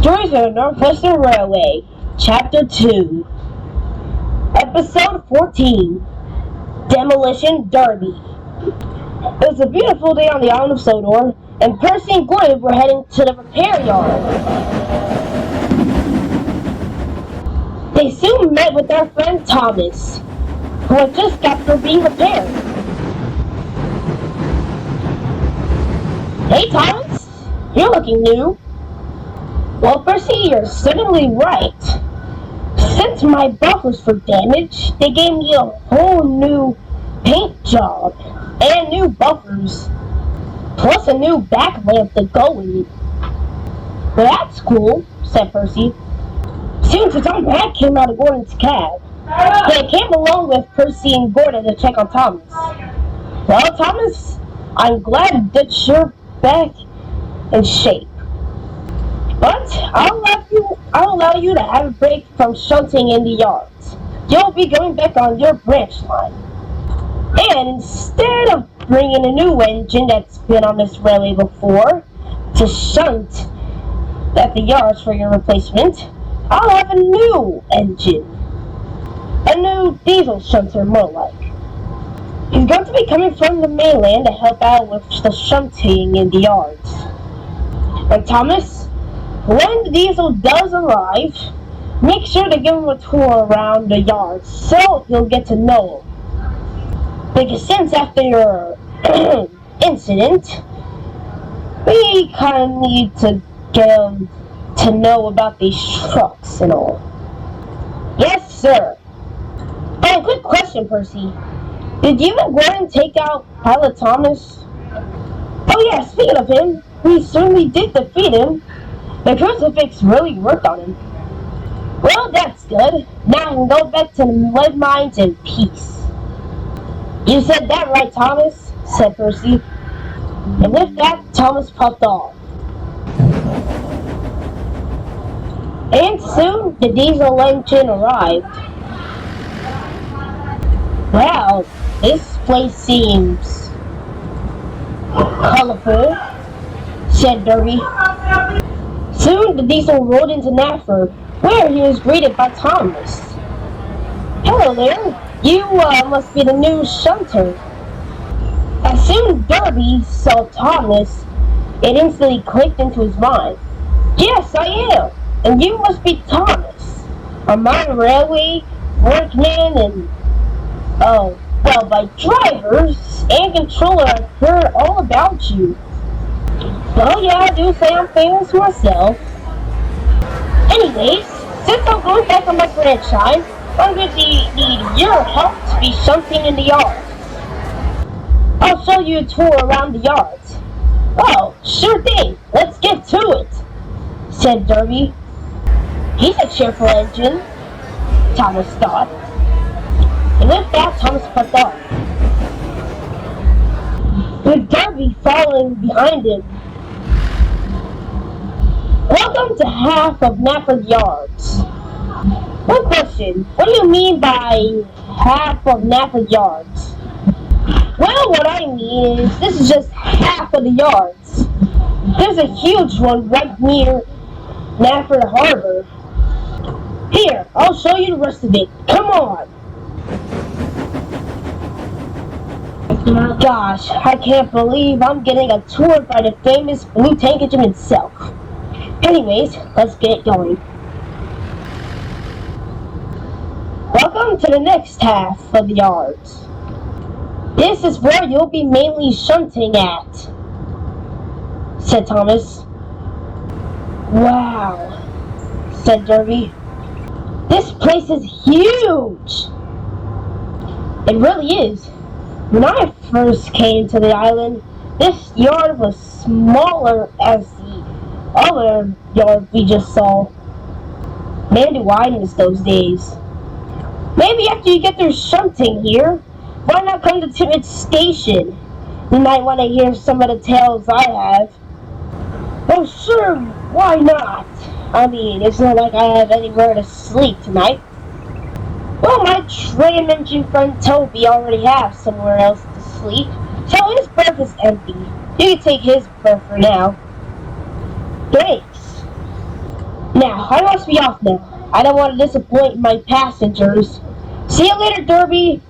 Stories of the Northwestern Railway, Chapter 2, Episode 14, Demolition Derby. It was a beautiful day on the island of Sodor, and Percy and Gordon were heading to the repair yard. They soon met with their friend Thomas, who had just got through being repaired. Hey Thomas, you're looking new. Well, Percy, you're certainly right. Since my buffers were damaged, they gave me a whole new paint job and new buffers, plus a new back lamp to go with it. Well, that's cool, said Percy. Soon his own hat came out of Gordon's cab. They came along with Percy and Gordon to check on Thomas. Well, Thomas, I'm glad that you're back in shape. But I'll allow you to have a break from shunting in the yards. You'll be going back on your branch line. And instead of bringing a new engine that's been on this railway before to shunt at the yards for your replacement, I'll have a new engine. A new diesel shunter, more like. He's going to be coming from the mainland to help out with the shunting in the yards. And Thomas, when the diesel does arrive, make sure to give him a tour around the yards so you'll get to know him. Because since after your incident, we kind of need to get him to know about these trucks and all. Yes, sir. Oh, good question, Percy. Did you and Gordon take out Pilot Thomas? Oh yeah, speaking of him, we certainly did defeat him. The crucifix really worked on him. Well, that's good. Now I can go back to the lead mines in peace. You said that right, Thomas, said Percy. And with that, Thomas puffed off. And soon, the diesel engine arrived. Wow, this place seems colorful, said Derby. Soon the diesel rolled into Nafford, where he was greeted by Thomas. Hello there, you must be the new shunter. As soon as Derby saw Thomas, it instantly clicked into his mind. Yes, I am, and you must be Thomas, a mine railway workman and, well, my drivers and controller have heard all about you. Well, yeah, I do say I'm famous myself. Anyways, since I'm going back on my branch line, I'm going to need your help to be shunting in the yards. I'll show you a tour around the yards. Oh, sure thing. Let's get to it, said Derby. He's a cheerful engine, Thomas thought. And with that, Thomas puffed off, with Derby following behind him. Welcome to half of Nafford Yards. One question, what do you mean by half of Nafford Yards? Well, what I mean is this is just half of the yards. There's a huge one right near Nafford Harbor. Here, I'll show you the rest of it. Come on. Gosh, I can't believe I'm getting a tour by the famous Blue Tank Engine himself. Anyways, let's get going. Welcome to the next half of the yards. This is where you'll be mainly shunting at, said Thomas. Wow, said Derby. This place is huge. It really is. When I first came to the island, this yard was smaller as the other yard we just saw. Man, do I miss those days. Maybe after you get through shunting here, why not come to Timmins Station? You might want to hear some of the tales I have. Oh sure, why not? I mean, it's not like I have anywhere to sleep tonight. Well, my tram engine friend Toby already has somewhere else to sleep, so his berth is empty. You can take his berth for now. Thanks. Now, I must be off now. I don't want to disappoint my passengers. See you later, Derby.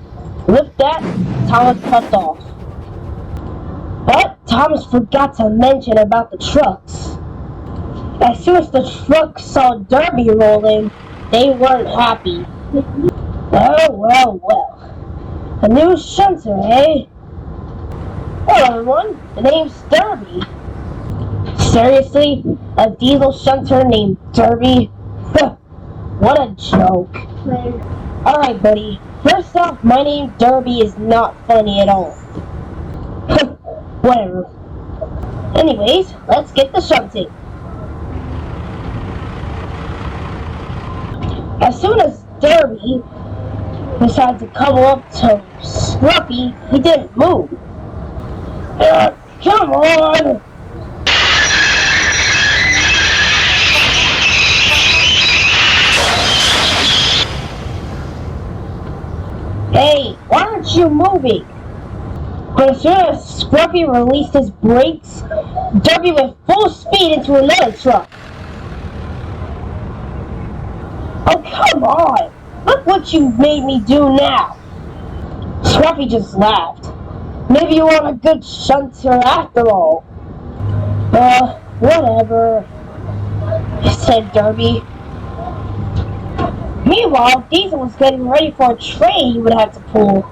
With that, Thomas puffed off. But Thomas forgot to mention about the trucks. As soon as the trucks saw Derby rolling, they weren't happy. Well. A new shunter, eh? Hello, everyone. The name's Derby. Seriously? A diesel shunter named Derby? What a joke. Alright, buddy. First off, my name Derby is not funny at all. Whatever. Anyways, let's get the shunting. As soon as Derby decided to come up to Scruffy, he didn't move. Come on! Hey, why aren't you moving? But as soon as Scruffy released his brakes, Derby went full speed into another truck. Oh, come on! Look what you made me do now! Scruffy just laughed. Maybe you weren't a good shunter after all. Whatever, said Derby. Meanwhile, Diesel was getting ready for a train he would have to pull.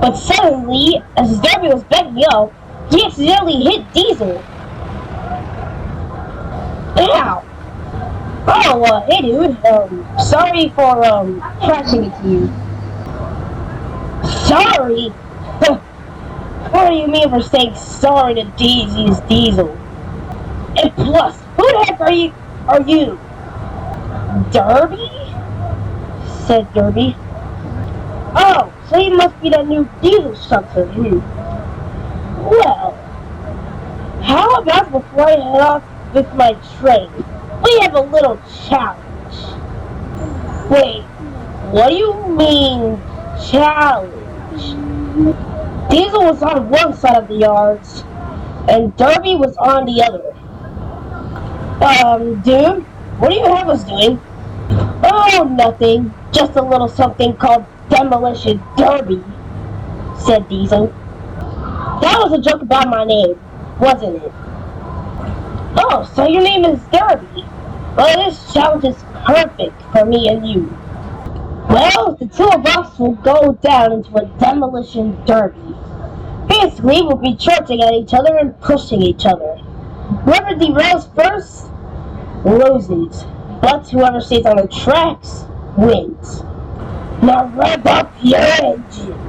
But suddenly, as Derby was backing up, he accidentally hit Diesel. Ow! Oh, hey dude, sorry for, crashing into you. Sorry? What do you mean for saying sorry to Devious Diesel? And plus, who the heck are you? Derby? Said Derby. Oh, so you must be that new diesel shunter, Well, how about before I head off with my train, we have a little challenge. Wait, what do you mean, challenge? Diesel was on one side of the yards, and Derby was on the other. Dude, what do you have us doing? Oh, nothing. Just a little something called Demolition Derby, said Diesel. That was a joke about my name, wasn't it? Oh, so your name is Derby. Well, this challenge is perfect for me and you. Well, the two of us will go down into a Demolition Derby. Basically, we'll be charging at each other and pushing each other. Whoever derails first loses, but whoever stays on the tracks wins. Now rev up your engines.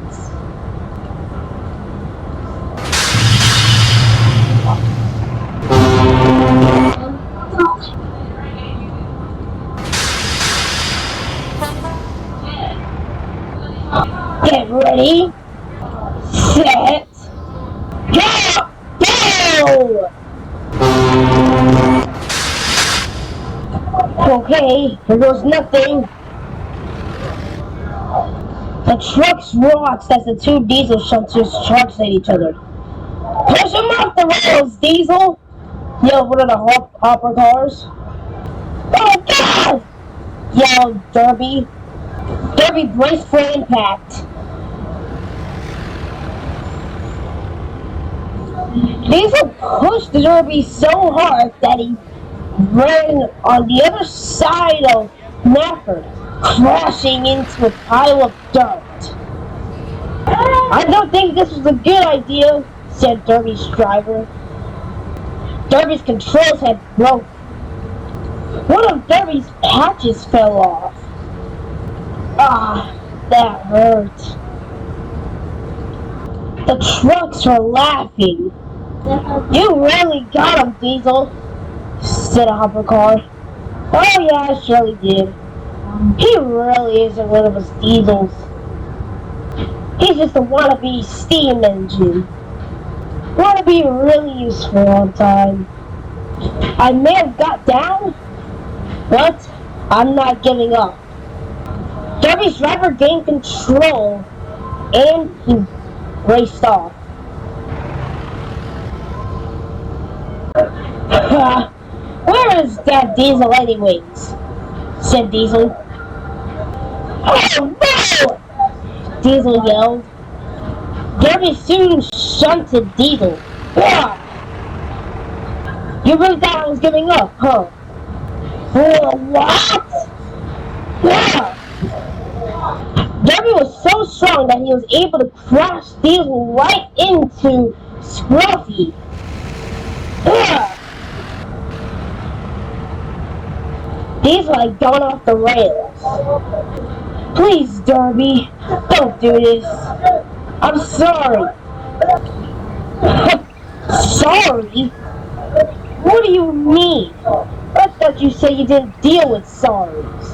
Get ready, set, go! Okay, here goes nothing. The trucks rocked as the two diesel shunters charged at each other. Push them off the rails, Diesel! Yelled one of the hopper cars. Oh God! Yelled Derby. Derby braced for impact. Diesel pushed Derby so hard that he ran on the other side of Nafford, crashing into a pile of dirt. I don't think this was a good idea, said Derby's driver. Derby's controls had broke. One of Derby's patches fell off. Ah, that hurt. The trucks were laughing. You really got him, Diesel, said a hopper car. Oh yeah, I surely did. He really isn't one of us Diesels. He's just a wannabe steam engine. Wannabe really useful one time. I may have got down, but I'm not giving up. Derby's driver gained control, and he raced off. Where is that? at Diesel anyways, said Diesel. Oh no! Diesel yelled. Derby soon shunted Diesel. Ugh! You really thought I was giving up, huh? What? Ugh! Derby was so strong that he was able to crash Diesel right into Scruffy. Ugh! Diesel had gone off the rails. Please, Derby, don't do this. I'm sorry. Sorry? What do you mean? I thought you said you didn't deal with sorries.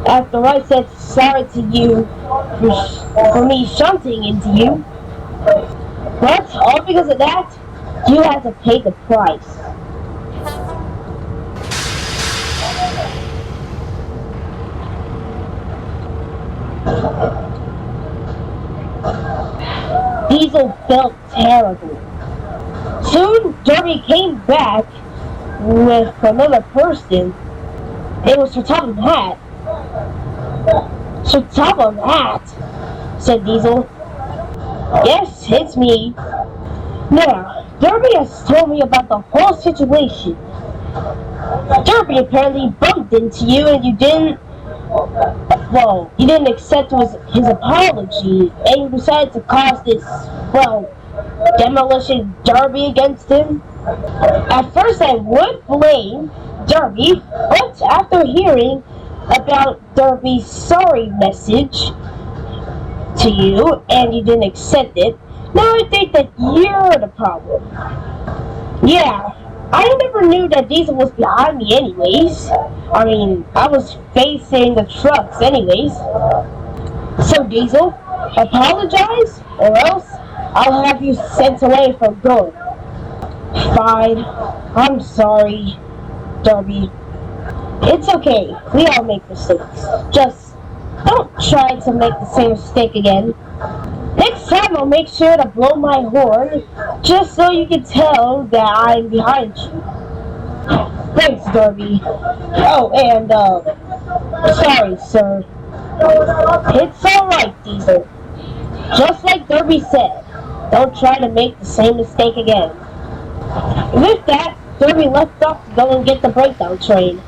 After I said sorry to you for me shunting into you. But all because of that, you had to pay the price. Diesel felt terrible. Soon, Derby came back with another person. It was Sir Topham Hatt. Sir Topham Hatt, said Diesel. Yes, it's me. Now, Derby has told me about the whole situation. Derby apparently bumped into you and you didn't accept his apology, and you decided to cause this, demolition derby against him. At first I would blame Derby, but after hearing about Derby's sorry message to you, and you didn't accept it, now I think that you're the problem. Yeah, I never knew that Diesel was behind me anyways. I mean, I was facing the trucks anyways. So Diesel, apologize or else I'll have you sent away for good. Fine, I'm sorry, Derby. It's okay, we all make mistakes. Just don't try to make the same mistake again. Next time I'll make sure to blow my horn, just so you can tell that I'm behind you. Thanks, Derby. Oh, and, sorry, sir. It's alright, Diesel. Just like Derby said, don't try to make the same mistake again. With that, Derby left off to go and get the breakdown train.